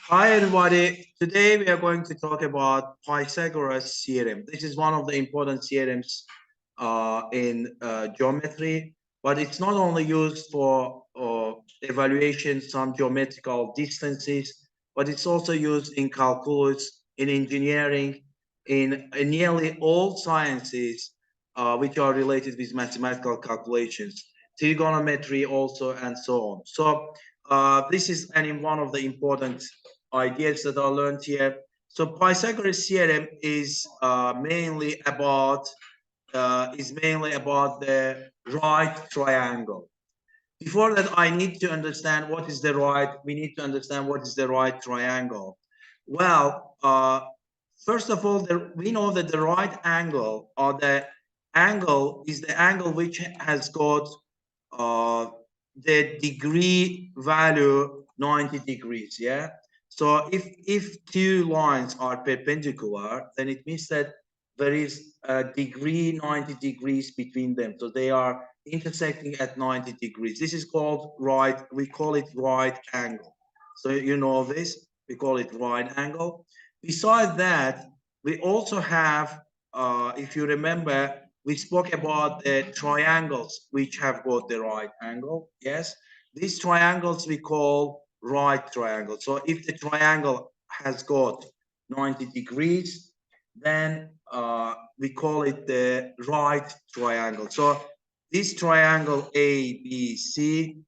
Hi everybody, today we are going to talk about Pythagoras theorem. This is one of the important theorems in geometry, but it's not only used for evaluation some geometrical distances, but it's also used in calculus, in engineering, in nearly all sciences which are related with mathematical calculations, trigonometry also, and so on. So this is one of the important ideas that are learned here. So Pythagoras theorem is mainly about the right triangle. Before that, I need to understand what is the right. We need to understand what is the right triangle. Well, first of all, we know that the right angle or the angle is the angle which has got uh, the degree value 90 degrees. Yeah. So if two lines are perpendicular, then it means that there is a degree 90 degrees between them. So they are intersecting at 90 degrees. This is called right. We call it right angle. So you know this. We call it right angle. Besides that, we also have, if you remember, we spoke about the triangles which have got the right angle. Yes, these triangles we call right triangle. So if the triangle has got 90 degrees, then we call it the right triangle. So this triangle ABC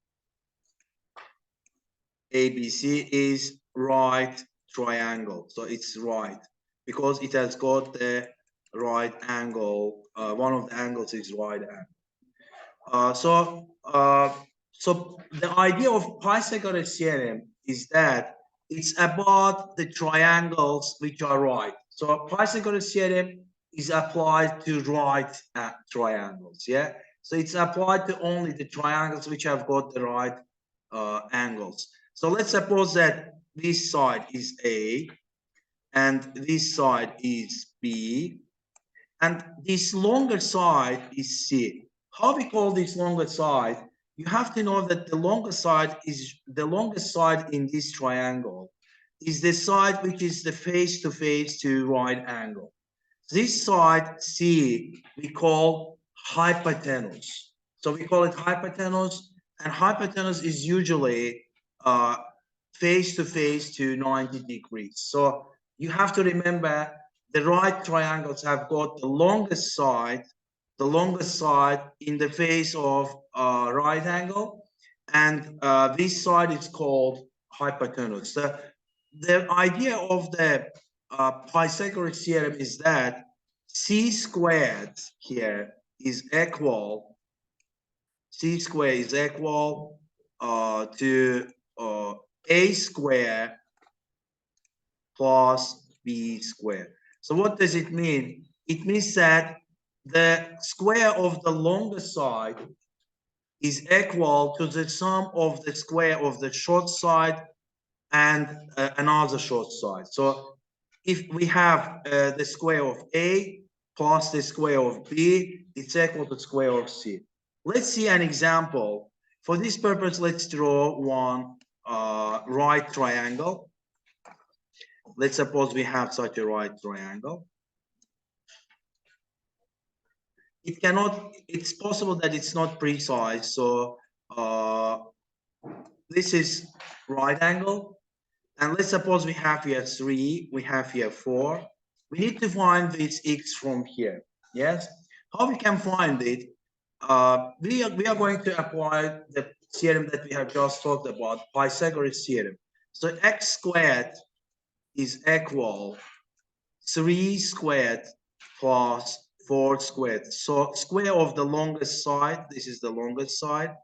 is right triangle. So it's right because it has got the right angle. One of the angles is right angle. Uh, so, uh, so the idea of Pythagoras theorem is that it's about the triangles which are right. So Pythagoras theorem is applied to right triangles. Yeah. So it's applied to only the triangles which have got the right angles. So let's suppose that this side is A and this side is B and this longer side is C. How we call this longer side? You have to know that the longest side in this triangle is the side which is the face to face to right angle. This side C we call hypotenuse. So we call it hypotenuse, and hypotenuse is usually uh, face to face to 90 degrees. So you have to remember the right triangles have got the longest side in the face of right angle, and this side is called hypotenuse. The idea of the Pythagoras theorem is that c squared here is equal, c squared is equal to a squared plus b squared. So what does it mean? It means that the square of the longest side is equal to the sum of the square of the short side and another short side. So if we have the square of A plus the square of B, it's equal to the square of C. Let's see an example. For this purpose, let's draw one right triangle. Let's suppose we have such a right triangle. It's possible that it's not precise. So this is right angle. And let's suppose we have here 3, we have here 4. We need to find this x from here. Yes? How we can find it? We are going to apply the theorem that we have just talked about, Pythagoras theorem. So x squared is equal 3 squared plus 4 squared. So square of the longest side, this is the longest side,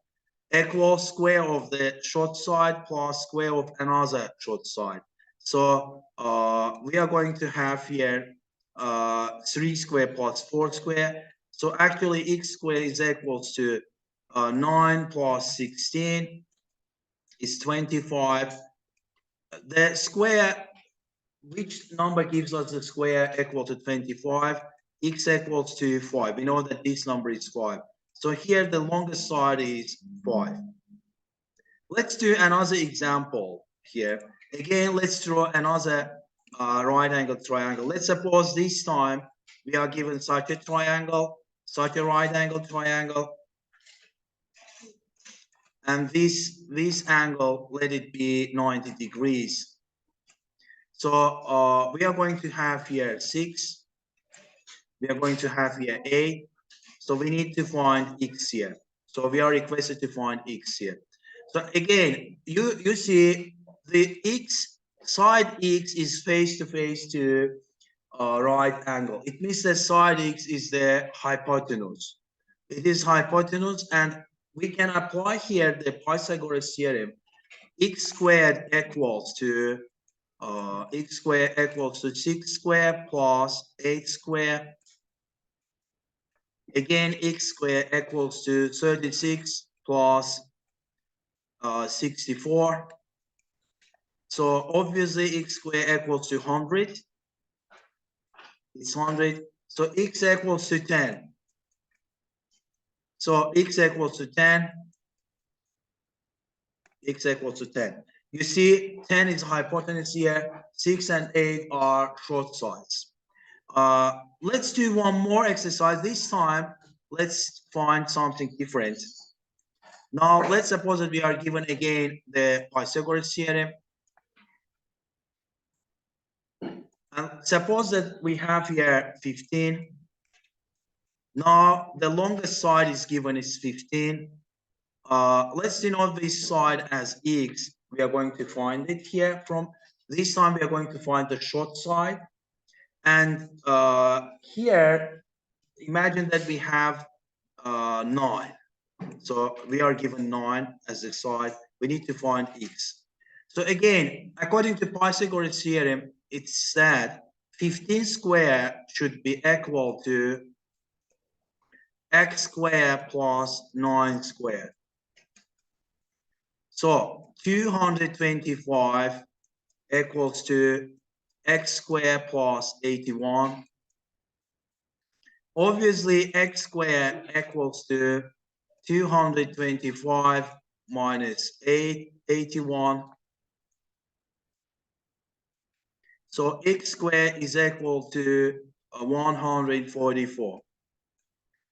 equals square of the short side plus square of another short side. So we are going to have here 3 square plus 4 square. So actually x square is equals to 9 plus 16 is 25. The square, which number gives us the square equal to 25? X equals to 5. We know that this number is 5. So here the longest side is 5. Let's do another example here. Again, let's draw another right angle triangle. Let's suppose this time we are given such a triangle, such a right angle triangle, and this angle, let it be 90 degrees. So we are going to have here 6, we are going to have here 8, so we need to find x here. So we are requested to find x here. So again, you see the x, side x is face to face to right angle. It means that side x is the hypotenuse. It is hypotenuse, and we can apply here the Pythagoras theorem. X squared equals to 6 squared plus 8 squared. Again, x squared equals to 36 plus 64. So obviously x squared equals to 100. It's 100. So x equals to 10. So x equals to 10. X equals to 10. You see, 10 is hypotenuse here. 6 and 8 are short sides. Let's do one more exercise. This time, let's find something different. Now, let's suppose that we are given again the Pythagoras theorem. And suppose that we have here 15. Now, the longest side is given is 15. Let's denote this side as x. We are going to find it here. From this time, we are going to find the short side. And here, imagine that we have 9. So we are given 9 as the side. We need to find x. So again, according to Pythagoras theorem, it's said 15 squared should be equal to x squared plus 9 squared. So 225 equals to x squared plus 81. Obviously, x squared equals to 225 minus 81. So x squared is equal to 144.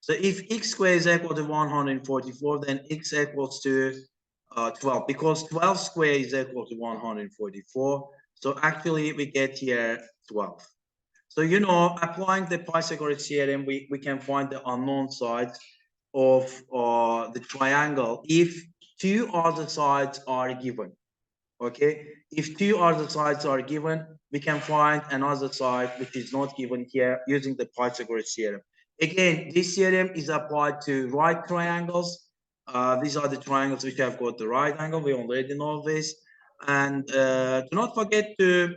So if x squared is equal to 144, then x equals to 12, because 12 squared is equal to 144. So actually we get here 12. So, you know, applying the Pythagoras theorem, we can find the unknown sides of the triangle if 2 other sides are given. Okay, if 2 other sides are given, we can find another side which is not given here using the Pythagoras theorem. Again, this theorem is applied to right triangles. These are the triangles which have got the right angle. We already know this. And do not forget to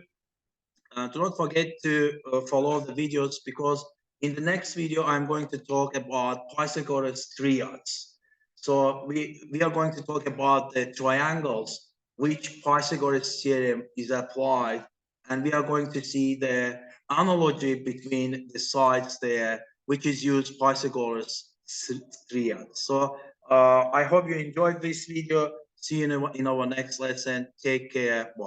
follow the videos, because in the next video I'm going to talk about Pythagoras triads. So we are going to talk about the triangles which Pythagoras theorem is applied, and we are going to see the analogy between the sides there, which is used Pythagoras triad. So I hope you enjoyed this video. See you in our next lesson. Take care. Bye.